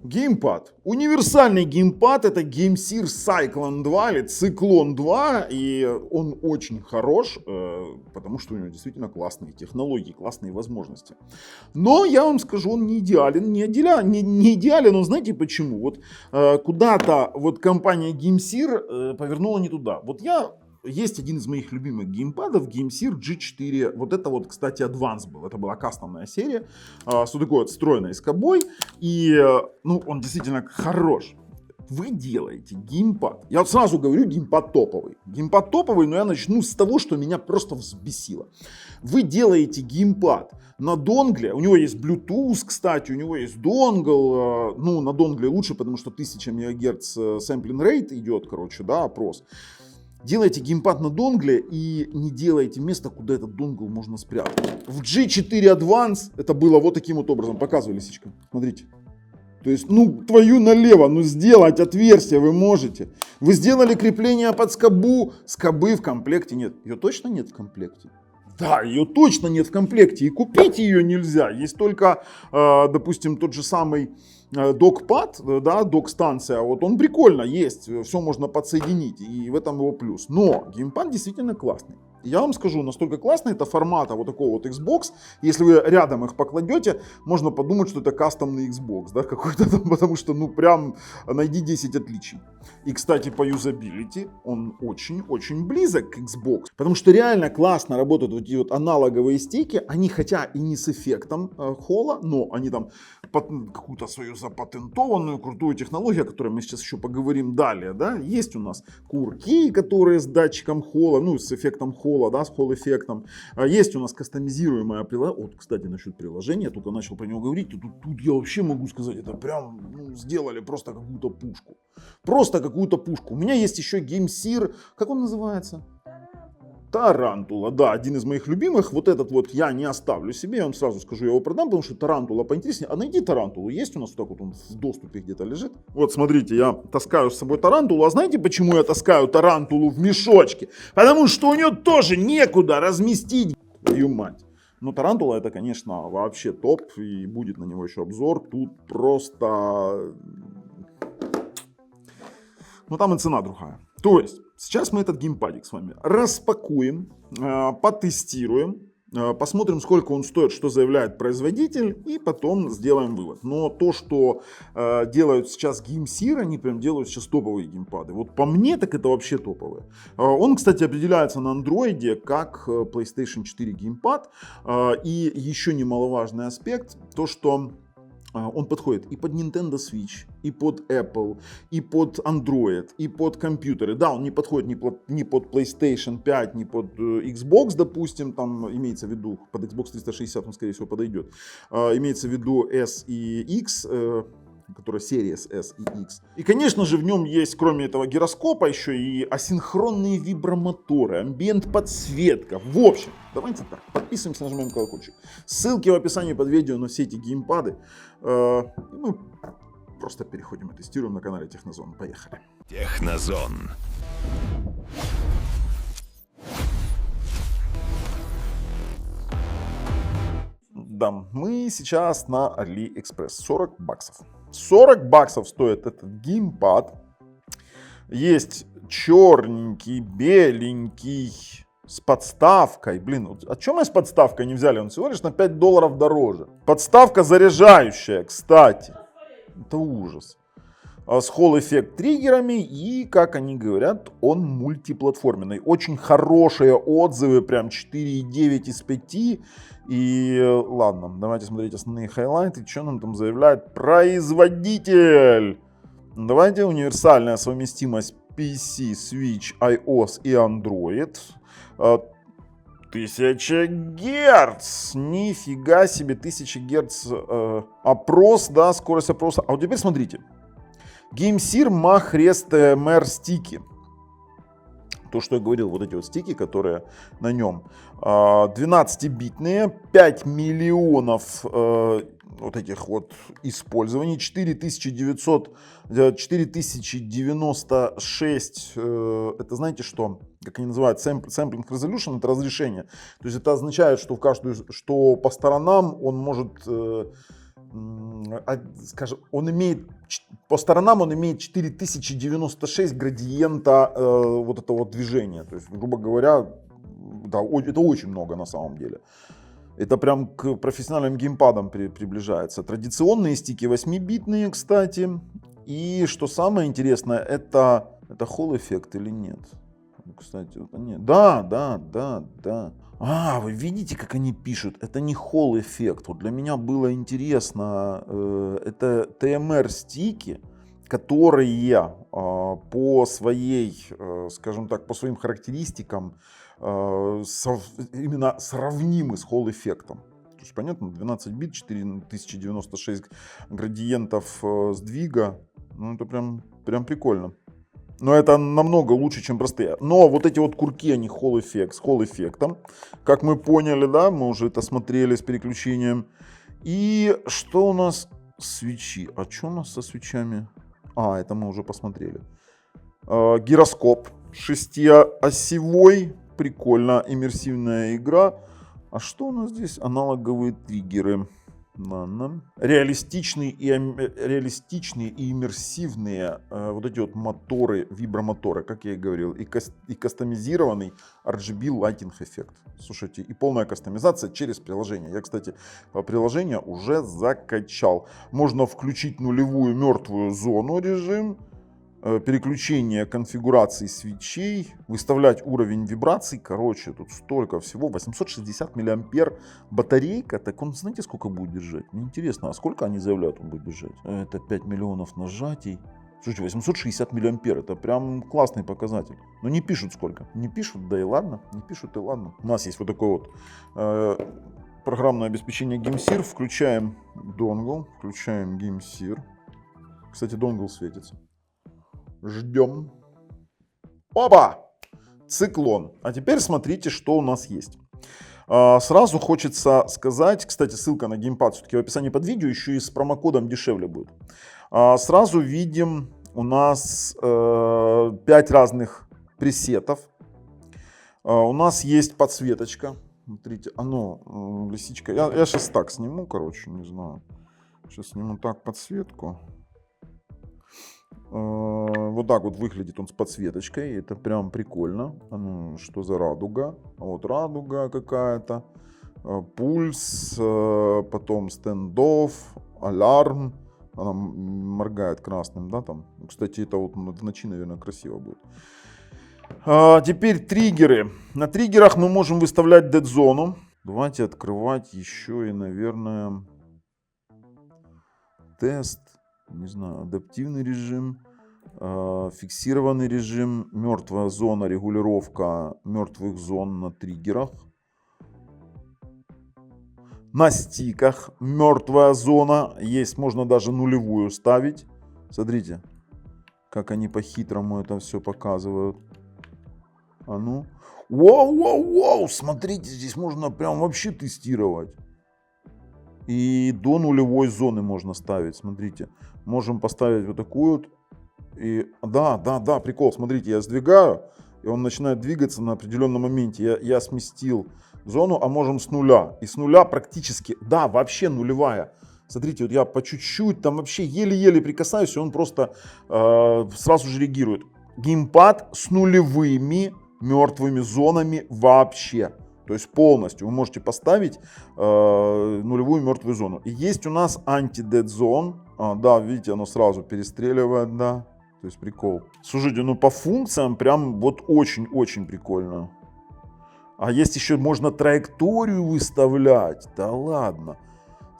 Геймпад. Универсальный геймпад — это GameSear Cyclone 2 или Cyclone 2, и он очень хорош, потому что у него действительно классные технологии, классные возможности. Но я вам скажу, он не идеален, не идеален, но знаете почему? Вот куда-то вот компания GameSear повернула не туда. Есть один из моих любимых геймпадов, GameSear G4. Вот это вот, кстати, Advance был. Это была кастомная серия с вот такой вот встроенной скобой. И, он действительно хорош. Вы делаете геймпад. Я вот сразу говорю, геймпад топовый. Геймпад топовый, но я начну с того, что меня просто взбесило. Вы делаете геймпад на донгле. У него есть Bluetooth, кстати, у него есть донгл. На донгле лучше, потому что 1000 МГц sampling rate идет, опрос. Делаете геймпад на донгле и не делаете место, куда этот донгл можно спрятать. В G4 Advance это было вот таким вот образом. Показывай, лисичка. Смотрите. То есть, твою налево, сделать отверстие вы можете. Вы сделали крепление под скобу. Скобы в комплекте нет. Ее точно нет в комплекте? Да, ее точно нет в комплекте. И купить ее нельзя. Есть только, допустим, тот же самый док-пад, док-станция, вот он прикольно есть, все можно подсоединить, и в этом его плюс. Но геймпад действительно классный. Я вам скажу, настолько классный, это формата вот такого вот Xbox. Если вы рядом их покладете, можно подумать, что это кастомный Xbox, какой-то там, потому что, прям найди 10 отличий. И, кстати, по юзабилити он очень-очень близок к Xbox, потому что реально классно работают вот эти вот аналоговые стики, они хотя и не с эффектом холла, но они там какую-то свою запатентованную крутую технологию, о которой мы сейчас еще поговорим далее, есть у нас курки, которые с датчиком холла, с эффектом холла, с холл-эффектом. Есть у нас кастомизируемое приложение. Вот, кстати, насчет приложения, я только начал про него говорить, тут я вообще могу сказать, это прям сделали просто какую-то пушку. Просто какую-то пушку. У меня есть еще GameSear, как он называется? Тарантула, один из моих любимых. Вот этот вот я не оставлю себе, я вам сразу скажу, я его продам, потому что Тарантула поинтереснее. А найди Тарантулу, есть у нас вот так вот, он в доступе где-то лежит. Вот смотрите, я таскаю с собой Тарантулу. А знаете, почему я таскаю Тарантулу в мешочке? Потому что у нее тоже некуда разместить, твою мать. Но Тарантула это, конечно, вообще топ, и будет на него еще обзор. Тут просто... там и цена другая. То есть, сейчас мы этот геймпадик с вами распакуем, потестируем, посмотрим, сколько он стоит, что заявляет производитель, и потом сделаем вывод. Но то, что делают сейчас GameSear, они прям делают сейчас топовые геймпады. Вот по мне, так это вообще топовые. Он, кстати, определяется на андроиде как PlayStation 4 геймпад. И еще немаловажный аспект, то, что... Он подходит и под Nintendo Switch, и под Apple, и под Android, и под компьютеры. Да, он не подходит ни под PlayStation 5, ни под Xbox, допустим, там имеется в виду, под Xbox 360 он, скорее всего, подойдет. Имеется в виду S и X, которая Series S и X. И, конечно же, в нем есть, кроме этого гироскопа, еще и асинхронные вибромоторы, амбиент подсветка. В общем, давайте так, подписываемся, нажимаем колокольчик. Ссылки в описании под видео на все эти геймпады. Мы просто переходим и тестируем на канале Технозон. Поехали. Технозон. Да, мы сейчас на AliExpress. 40 баксов. 40 баксов стоит этот геймпад. Есть черненький, беленький, с подставкой. А чем мы с подставкой не взяли? Он всего лишь на $5 дороже. Подставка заряжающая, кстати. Это ужас. С Hall-эффект триггерами и, как они говорят, он мультиплатформенный. Очень хорошие отзывы, прям 4,9 из 5. И ладно, давайте смотреть основные хайлайты. Что нам там заявляет производитель? Давайте универсальная совместимость PC, Switch, iOS и Android. 1000 Гц. Нифига себе, 1000 Гц. Опрос, скорость опроса. А вот теперь смотрите. GameSear Mach Rest MR стики. То, что я говорил, вот эти вот стики, которые на нем. 12-битные, 5 миллионов вот этих вот использований, 4096, это знаете что, как они называют, sampling resolution, это разрешение. То есть это означает, что что по сторонам он может скажем, он имеет, по сторонам он имеет 4096 градиента вот этого вот движения. То есть, грубо говоря, да, это очень много на самом деле. Это прям к профессиональным геймпадам приближается. Традиционные стики 8-битные, кстати. И что самое интересное, это Hall эффект или нет? Кстати, вот они... Да. Вы видите, как они пишут? Это не Hall эффект. Вот для меня было интересно. Это TMR стики, которые по своей, скажем так, по своим характеристикам именно сравнимы с Hall эффектом. То есть, понятно, 12 бит, 4096 градиентов сдвига. Ну, это прям прикольно. Но это намного лучше, чем простые. Но вот эти вот курки, они Hall эффект, с Hall эффектом. Как мы поняли, да, мы уже это смотрели с переключением. И что у нас? Свечи. А что у нас со свечами? Это мы уже посмотрели. Гироскоп 6-осевой. Прикольно, иммерсивная игра. А что у нас здесь? Аналоговые триггеры. Ладно. Реалистичные и иммерсивные вот эти вот моторы, вибромоторы, как я и говорил, и кастомизированный RGB Lighting эффект. Слушайте, и полная кастомизация через приложение. Я, кстати, приложение уже закачал. Можно включить нулевую мертвую зону режим, переключение конфигурации свечей, выставлять уровень вибраций. Короче, тут столько всего. 860 мА батарейка. Так он, знаете, сколько будет держать? Мне интересно, а сколько они заявляют, он будет держать? Это 5 миллионов нажатий. Слушайте, 860 мА. Это прям классный показатель. Но не пишут сколько. Не пишут, да и ладно. Не пишут, и ладно. У нас есть вот такое вот программное обеспечение GameSir. Включаем донгл. Включаем GameSir. Кстати, донгл светится. Ждем. Опа! Циклон. А теперь смотрите, что у нас есть. Сразу хочется сказать, кстати, ссылка на геймпад все-таки в описании под видео, еще и с промокодом дешевле будет. Сразу видим у нас 5 разных пресетов. У нас есть подсветочка. Смотрите, лисичка. Я сейчас так сниму, короче, не знаю. Сейчас сниму так подсветку. Вот так вот выглядит он с подсветочкой. Это прям прикольно. Что за радуга? Вот радуга какая-то. Пульс, потом стендофф, алярм. Она моргает красным, да, там. Кстати, это вот в ночи, наверное, красиво будет. Теперь триггеры. На триггерах мы можем выставлять дедзону. Давайте открывать еще и, наверное, тест. Не знаю, адаптивный режим, фиксированный режим, мертвая зона, регулировка мертвых зон на триггерах. На стиках мертвая зона, есть, можно даже нулевую ставить. Смотрите, как они по-хитрому это все показывают. Воу, смотрите, здесь можно прям вообще тестировать. И до нулевой зоны можно ставить, смотрите. Можем поставить вот такую вот. И да, прикол, смотрите, я сдвигаю, и он начинает двигаться на определенном моменте. Я сместил зону, а можем с нуля. И с нуля практически, да, вообще нулевая. Смотрите, вот я по чуть-чуть, там вообще еле-еле прикасаюсь, и он просто сразу же реагирует. Геймпад с нулевыми мертвыми зонами вообще. То есть полностью вы можете поставить нулевую мертвую зону. И есть у нас anti-dead zone. Да, видите, оно сразу перестреливает, да. То есть прикол. Слушайте, по функциям прям вот очень-очень прикольно. А есть еще, можно траекторию выставлять. Да ладно.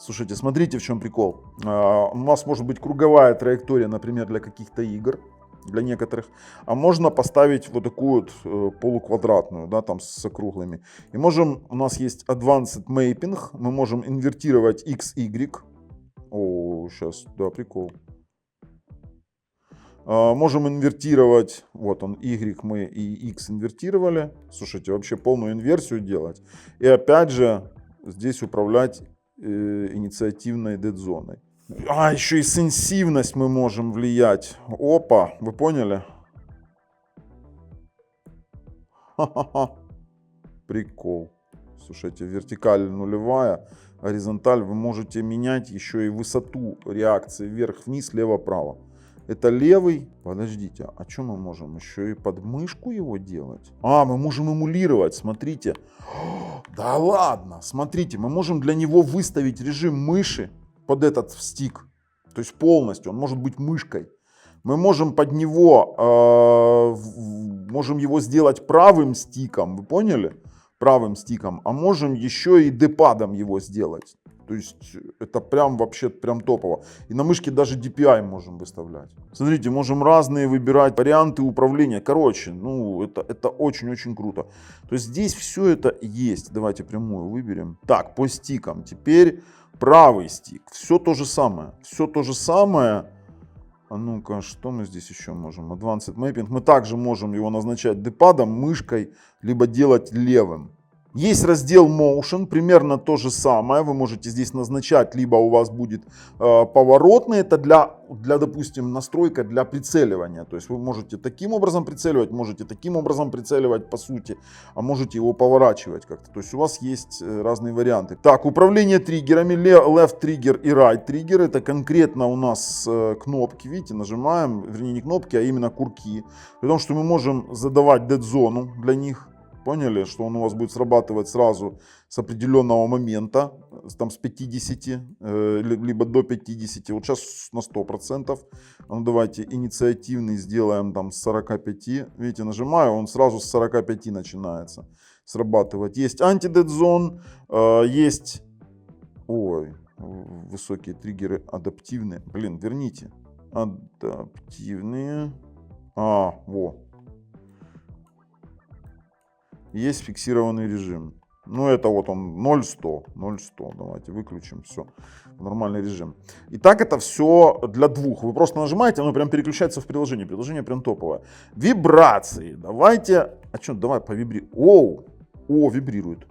Слушайте, смотрите, в чем прикол. У нас может быть круговая траектория, например, для каких-то игр. Для некоторых. А можно поставить вот такую вот полуквадратную, да, там с округлыми. И можем, у нас есть Advanced Mapping, мы можем инвертировать X, Y. Сейчас, да, прикол. Можем инвертировать, вот он, Y мы и X инвертировали. Слушайте, вообще полную инверсию делать. И опять же, здесь управлять инициативной дедзоной. Еще и сенсивность мы можем влиять. Опа, вы поняли? Ха-ха-ха. Прикол. Слушайте, вертикаль нулевая. горизонталь, вы можете менять еще и высоту реакции вверх-вниз, лево-право. Это левый. Подождите, а что мы можем? Еще и под мышку его делать? А, мы можем эмулировать, смотрите. Да ладно, смотрите, мы можем для него выставить режим мыши под этот стик. То есть полностью, он может быть мышкой. Мы можем под него, можем его сделать правым стиком, вы поняли? Правым стиком, а можем еще и D-падом его сделать. То есть это прям вообще прям топово. И на мышке даже DPI можем выставлять. Смотрите, можем разные выбирать варианты управления. Короче, ну это очень-очень круто. То есть здесь все это есть. Давайте прямую выберем. Так, по стикам. Теперь правый стик. Все то же самое. Все то же самое. А ну-ка, что мы здесь еще можем? Advanced Mapping. Мы также можем его назначать D-падом, мышкой, либо делать левым. Есть раздел Motion, примерно то же самое. Вы можете здесь назначать, либо у вас будет поворотный. Это для, допустим, настройка для прицеливания. То есть вы можете таким образом прицеливать, можете таким образом прицеливать по сути, а можете его поворачивать как-то. То есть у вас есть разные варианты. Так, управление триггерами. Left триггер и right триггер. Это конкретно у нас кнопки. Видите, нажимаем, вернее не кнопки, а именно курки. Потому что мы можем задавать dead-зону для них. Поняли, что он у вас будет срабатывать сразу с определенного момента, там с 50, либо до 50. Вот сейчас на 100%. Ну, давайте инициативный сделаем там с 45. Видите, нажимаю, он сразу с 45 начинается срабатывать. Есть anti-dead zone, есть высокие триггеры адаптивные. Блин, верните. Адаптивные. Есть фиксированный режим. Ну, это вот он 0.100. 0.100. Давайте выключим все. Нормальный режим. Итак, это все для двух. Вы просто нажимаете, оно прям переключается в приложение. Приложение прям топовое. Вибрации. Давайте. А что, давай повибрируем. Вибрирует.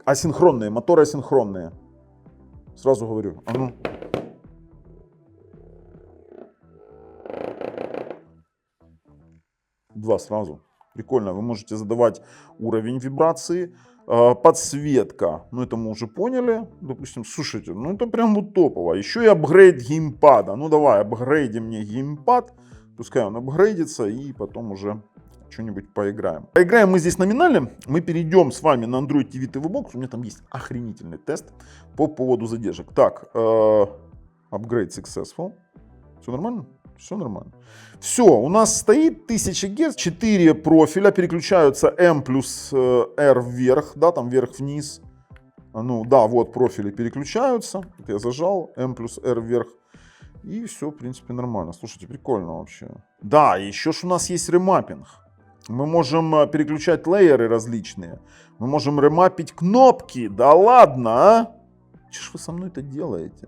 Асинхронные. Моторы асинхронные. Сразу говорю. А ну. Два сразу. Прикольно, вы можете задавать уровень вибрации, подсветка, ну это мы уже поняли, допустим, слушайте, ну это прям вот топово. Еще и апгрейд геймпада, ну давай апгрейдим мне геймпад, пускай он апгрейдится и потом уже что-нибудь поиграем. Поиграем мы здесь номинально, мы перейдем с вами на Android TV TV Box, у меня там есть охренительный тест по поводу задержек. Так, upgrade successful, все нормально? Все нормально. Все, у нас стоит 1000 Гц, 4 профиля, переключаются M плюс R вверх, да, там вверх-вниз. Ну, да, вот профили переключаются. Вот я зажал, M плюс R вверх. И все, в принципе, нормально. Слушайте, прикольно вообще. Да, еще ж у нас есть ремаппинг. Мы можем переключать лейеры различные. Мы можем ремаппить кнопки. Да ладно, а? Что ж вы со мной это делаете?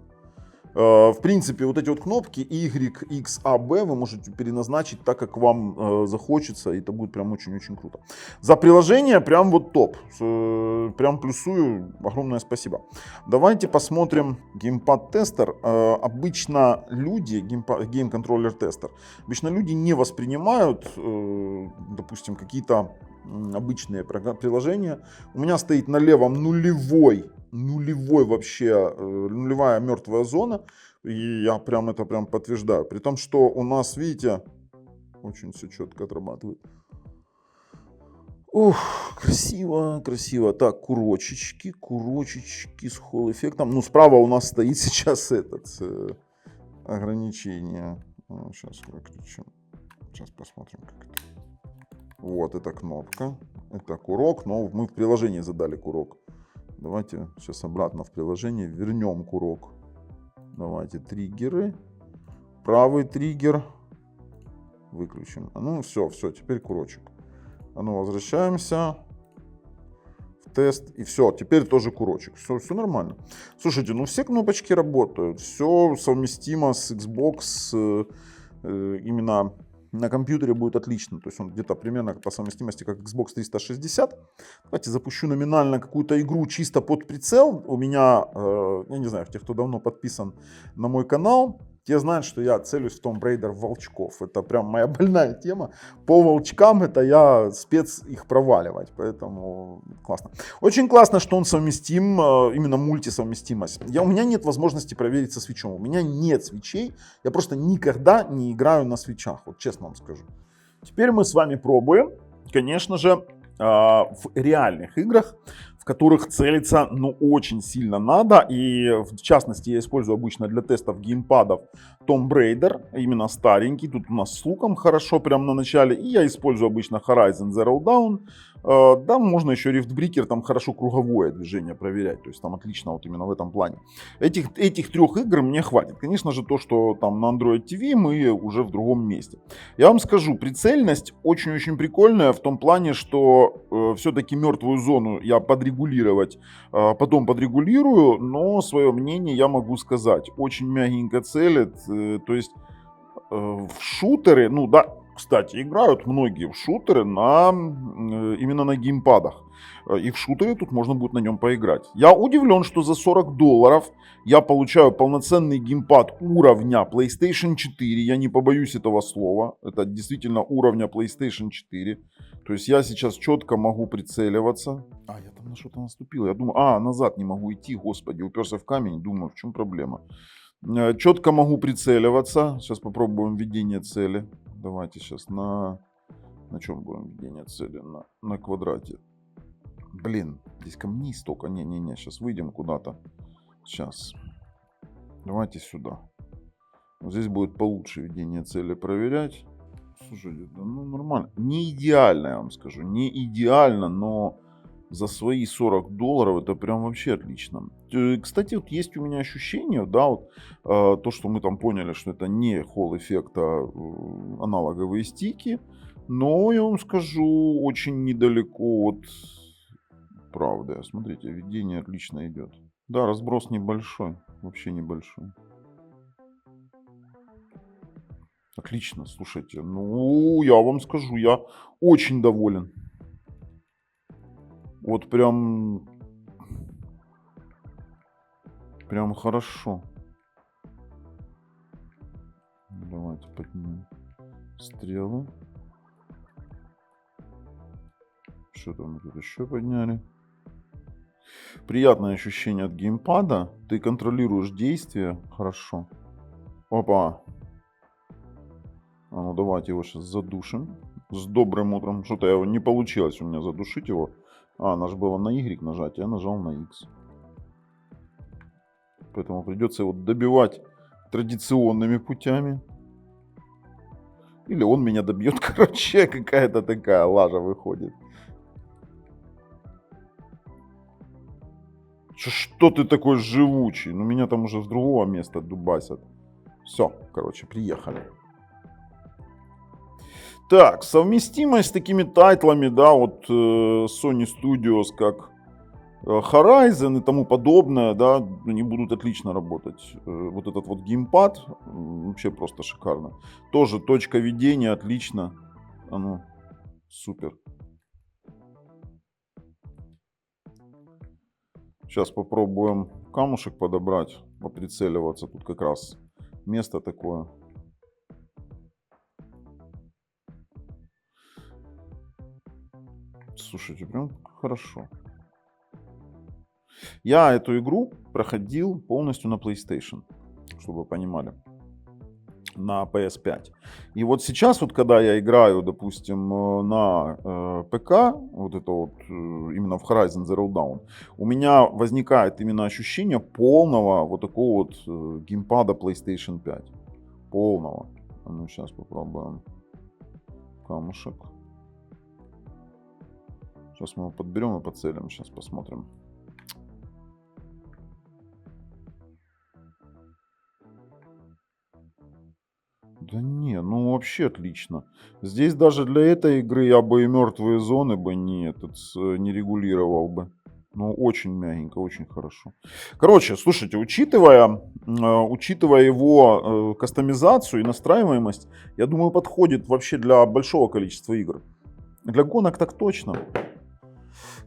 В принципе, вот эти вот кнопки Y, X, A, B вы можете переназначить так, как вам захочется, и это будет прям очень-очень круто. За приложение прям вот топ. Прям плюсую, огромное спасибо. Давайте посмотрим геймпад-тестер. Обычно люди, гейм-контроллер-тестер, обычно люди не воспринимают, допустим, какие-то обычные приложения. У меня стоит на левом нулевой вообще, нулевая мертвая зона. И я прям это прям подтверждаю. При том, что у нас, видите, очень все четко отрабатывает. Ух, красиво, красиво. Так, курочечки с холл-эффектом. Ну, справа у нас стоит сейчас ограничение. Сейчас выключим. Сейчас посмотрим, как это. Вот, это кнопка. Это курок, но мы в приложении задали курок. Давайте сейчас обратно в приложение вернем курок. Давайте триггеры. Правый триггер. Выключим. Ну все, теперь курочек. А ну возвращаемся в тест. И все, теперь тоже курочек. Все нормально. Слушайте, ну все кнопочки работают. Все совместимо с Xbox. Именно на компьютере будет отлично. То есть он где-то примерно по совместимости как Xbox 360. Давайте запущу номинально какую-то игру чисто под прицел. У меня, я не знаю, те, кто давно подписан на мой канал, Те знают, что я целюсь в Tomb Raider в волчков. Это прям моя больная тема. По волчкам это я спец их проваливать. Поэтому классно. Очень классно, что он совместим, именно мультисовместимость. У меня нет возможности проверить со свитчом. У меня нет свитчей. Я просто никогда не играю на свитчах. Вот честно вам скажу. Теперь мы с вами пробуем, конечно же, в реальных играх, в которых целиться, ну, очень сильно надо. И, в частности, я использую обычно для тестов геймпадов Tomb Raider, именно старенький. Тут у нас с луком хорошо прямо на начале. И я использую обычно Horizon Zero Dawn. Да, можно еще Riftbreaker, там хорошо круговое движение проверять. То есть там отлично вот именно в этом плане. Этих трех игр мне хватит. Конечно же, то, что там на Android TV, мы уже в другом месте. Я вам скажу, прицельность очень-очень прикольная в том плане, что все-таки мертвую зону я подрегулировать, потом подрегулирую, но свое мнение я могу сказать. Очень мягенько целит, то есть в шутеры, ну да, кстати, играют многие в шутеры именно на геймпадах. И в шутере тут можно будет на нем поиграть. Я удивлен, что за $40 я получаю полноценный геймпад уровня PlayStation 4. Я не побоюсь этого слова. Это действительно уровня PlayStation 4. То есть я сейчас четко могу прицеливаться. Я там на что-то наступил. Я думаю, назад не могу идти. Господи, уперся в камень. Думаю, в чем проблема? Четко могу прицеливаться. Сейчас попробуем введение цели. Давайте сейчас на чем будем введение цели? На квадрате. Блин, здесь камней столько. Не-не-не, сейчас выйдем куда-то. Сейчас. Давайте сюда. Вот здесь будет получше введение цели проверять. Слушайте, ну нормально. Не идеально, я вам скажу. Не идеально, но за свои $40 это прям вообще отлично. Кстати, вот есть у меня ощущение, да, вот то, что мы там поняли, что это не Hall эффекта аналоговые стики, но я вам скажу, очень недалеко от правды. Смотрите, введение отлично идет. Да, разброс небольшой, вообще небольшой. Отлично, слушайте, ну, я вам скажу, я очень доволен. Вот прям хорошо. Давайте поднимем стрелы. Что там мы тут еще подняли? Приятное ощущение от геймпада. Ты контролируешь действия хорошо. Опа. Ну давайте его сейчас задушим. С добрым утром. Что-то его не получилось у меня задушить его. Надо было на Y нажать, я нажал на X. Поэтому придется его добивать традиционными путями. Или он меня добьет. Короче, какая-то такая лажа выходит. Что ты такой живучий? Ну меня там уже с другого места дубасят. Все, короче, приехали. Так, совместимость с такими тайтлами, да, вот Sony Studios, как Horizon и тому подобное, да, они будут отлично работать. Вот этот вот геймпад, вообще просто шикарно. Тоже точка ведения отлично. Супер. Сейчас попробуем камушек подобрать, поприцеливаться. Тут как раз место такое. Слушайте, прям хорошо. Я эту игру проходил полностью на PlayStation, чтобы вы понимали. На PS5. И вот сейчас, вот когда я играю, допустим, на ПК, вот это вот именно в Horizon Zero Dawn, у меня возникает именно ощущение полного вот такого вот геймпада PlayStation 5. Полного. Ну, сейчас попробуем камушек. Сейчас мы его подберем и поцелим. Сейчас посмотрим. Да не, ну вообще отлично. Здесь даже для этой игры я бы и мертвые зоны бы не регулировал бы. Ну, очень мягенько, очень хорошо. Короче, слушайте, учитывая его кастомизацию и настраиваемость, я думаю, подходит вообще для большого количества игр. Для гонок так точно.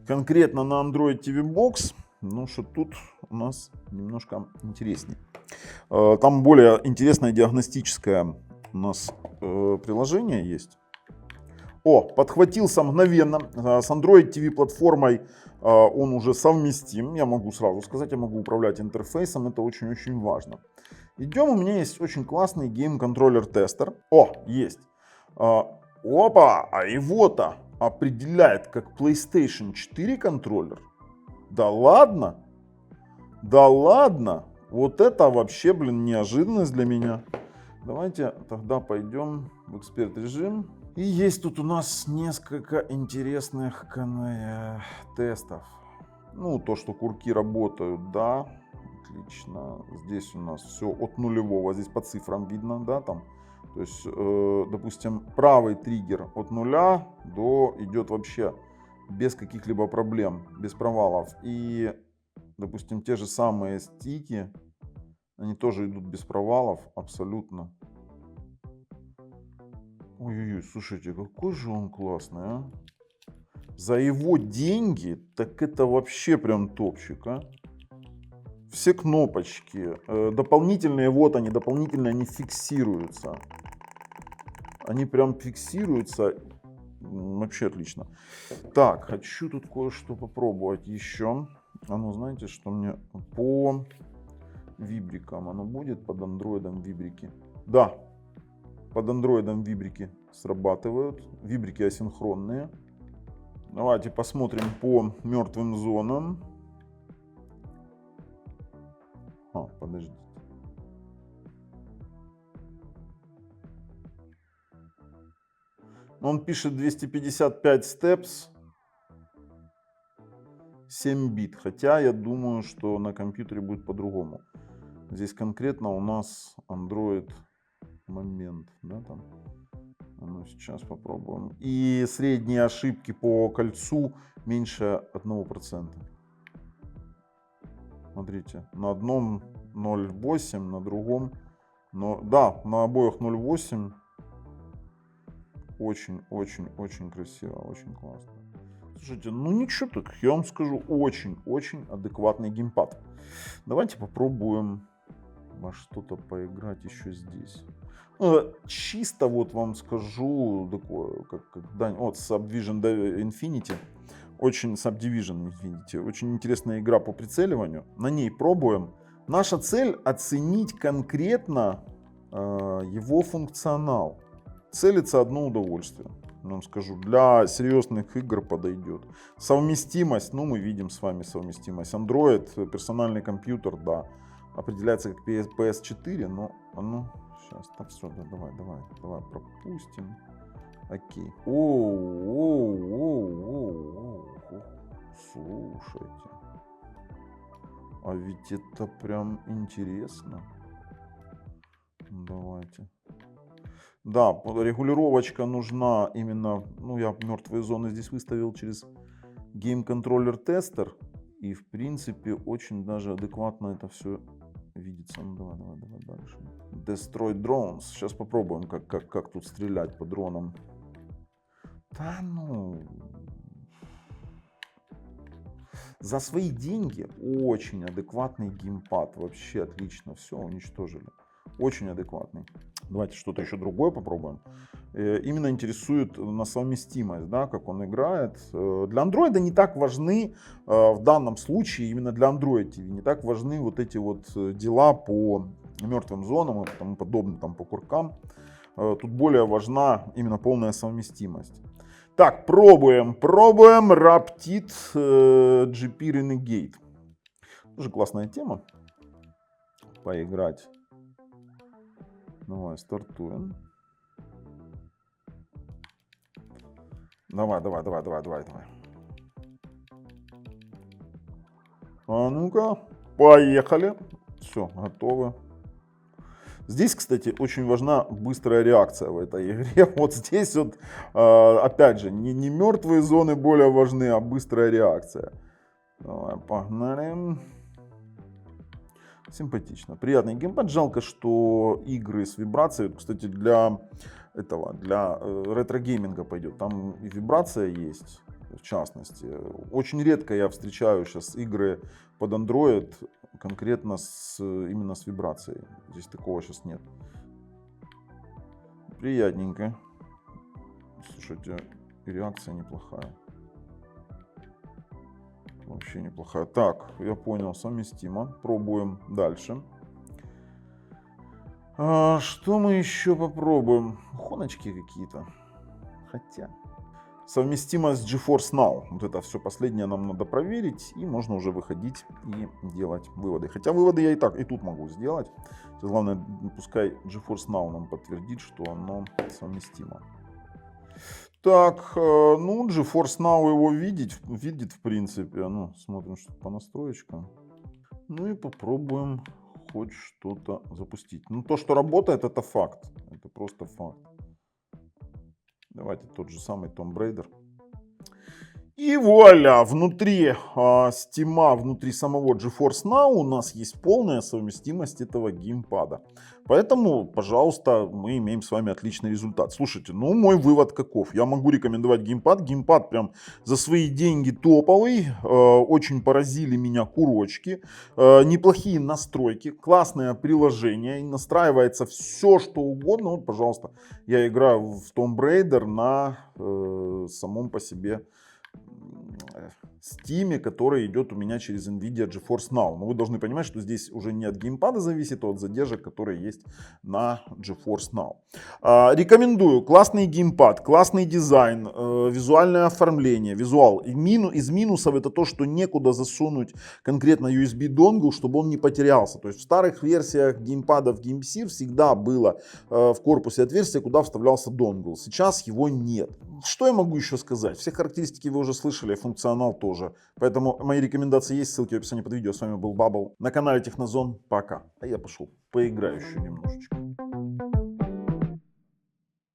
Конкретно на Android TV Box Ну что тут у нас немножко интереснее. Там более интересное диагностическое у нас приложение есть. О, подхватился мгновенно. С Android TV платформой он уже совместим. Я могу сразу сказать, я могу управлять интерфейсом. Это очень-очень важно. Идем, у меня есть очень классный гейм-контроллер-тестер. О, есть. Опа, а его-то определяет как PlayStation 4 контроллер. Да ладно? Да ладно? Вот это вообще, блин, неожиданность для меня. Давайте тогда пойдем в эксперт режим. И есть тут у нас несколько интересных тестов. Ну, то, что курки работают, да, отлично. Здесь у нас все от нулевого, здесь по цифрам видно, да, там. То есть, допустим, правый триггер от нуля до идет вообще без каких-либо проблем, без провалов. И, допустим, те же самые стики, они тоже идут без провалов абсолютно. Ой-ой-ой, слушайте, какой же он классный, а. За его деньги, так это вообще прям топчик, а. Все кнопочки, дополнительные, вот они, дополнительные, они фиксируются. Они прям фиксируются, вообще отлично. Так, хочу тут кое-что попробовать еще. А ну, знаете, что мне по вибрикам, оно будет под андроидом вибрики? Да. Под андроидом вибрики срабатывают. Вибрики асинхронные. Давайте посмотрим по мертвым зонам. Подождите. Он пишет 255 steps, 7 бит. Хотя я думаю, что на компьютере будет по-другому. Здесь конкретно у нас Android момент, да, там. Ну, сейчас попробуем. И средние ошибки по кольцу меньше 1%. Смотрите, на одном 0,8, на другом, но да, на обоих 0,8. Очень красиво, очень классно. Слушайте, ну ничего так, я вам скажу, очень адекватный геймпад. Давайте попробуем во что-то поиграть еще здесь. Чисто вот вам скажу такое, как вот Subdivision Infinity. Subdivision Infinity. Очень интересная игра по прицеливанию. На ней пробуем. Наша цель оценить конкретно его функционал. Целиться одно удовольствие. Я вам скажу, для серьезных игр подойдет. Совместимость, ну мы видим с вами совместимость. Android, персональный компьютер, да, определяется как PS4, но ну, сейчас, так все, да, давай пропустим. Окей. Слушайте. А ведь это прям интересно. Давайте. Да, регулировочка нужна именно, ну я мертвые зоны здесь выставил через Game Controller Tester. И в принципе очень даже адекватно это все видится. Ну давай дальше. Destroy Drones. Сейчас попробуем, как тут стрелять по дронам. Да ну. За свои деньги очень адекватный геймпад. Вообще отлично. Все уничтожили. Очень адекватный. Давайте что-то еще другое попробуем. Именно интересует на совместимость, да, как он играет. Для Android не так важны, в данном случае, именно для Android TV, не так важны вот эти вот дела по мертвым зонам и тому подобное, там, по куркам. Тут более важна именно полная совместимость. Так, пробуем Rapid GP Renegade. Тоже классная тема. Поиграть. Давай, стартуем. Давай. А ну-ка, поехали. Все, готовы. Здесь, кстати, очень важна быстрая реакция в этой игре. Вот здесь вот, опять же, не мертвые зоны более важны, а быстрая реакция. Давай, погнали. Симпатично. Приятный геймпад. Жалко, что игры с вибрацией, кстати, для ретро-гейминга пойдет. Там и вибрация есть. в частности. Очень редко я встречаю сейчас игры под Android конкретно именно с вибрацией. Здесь такого сейчас нет. Приятненько. Слушайте, и реакция неплохая. Вообще неплохая. Так, я понял, совместимо. Пробуем дальше. Что мы еще попробуем? Хоночки какие-то. Хотя... Совместимость GeForce Now. Вот это все последнее нам надо проверить. И можно уже выходить и делать выводы. Хотя выводы я и тут могу сделать. Главное, пускай GeForce Now нам подтвердит, что оно совместимо. Так, ну, GeForce Now его видит в принципе. Ну, смотрим, что по настроечкам. Ну и попробуем хоть что-то запустить. Ну, то, что работает, это факт. Это просто факт. Давайте тот же самый Tomb Raider. И вуаля, внутри Steam, внутри самого GeForce Now у нас есть полная совместимость этого геймпада. Поэтому, пожалуйста, мы имеем с вами отличный результат. Слушайте, ну мой вывод каков. Я могу рекомендовать геймпад. Геймпад прям за свои деньги топовый. Очень поразили меня курочки. Неплохие настройки, классное приложение. Настраивается все, что угодно. Вот, пожалуйста, я играю в Tomb Raider на самом по себе Steam, который идет у меня через Nvidia GeForce Now. Но вы должны понимать, что здесь уже не от геймпада зависит, а от задержек, которые есть на GeForce Now. Рекомендую. Классный геймпад, классный дизайн, визуальное оформление, визуал. Из минусов это то, что некуда засунуть конкретно USB донгл, чтобы он не потерялся. То есть в старых версиях геймпадов GameSir всегда было в корпусе отверстие, куда вставлялся донгл. Сейчас его нет. Что я могу еще сказать? Все характеристики вы уже слышали, функционал тоже. Поэтому мои рекомендации есть, ссылки в описании под видео. С вами был Bubble на канале Технозон. Пока. А я пошел поиграю еще немножечко.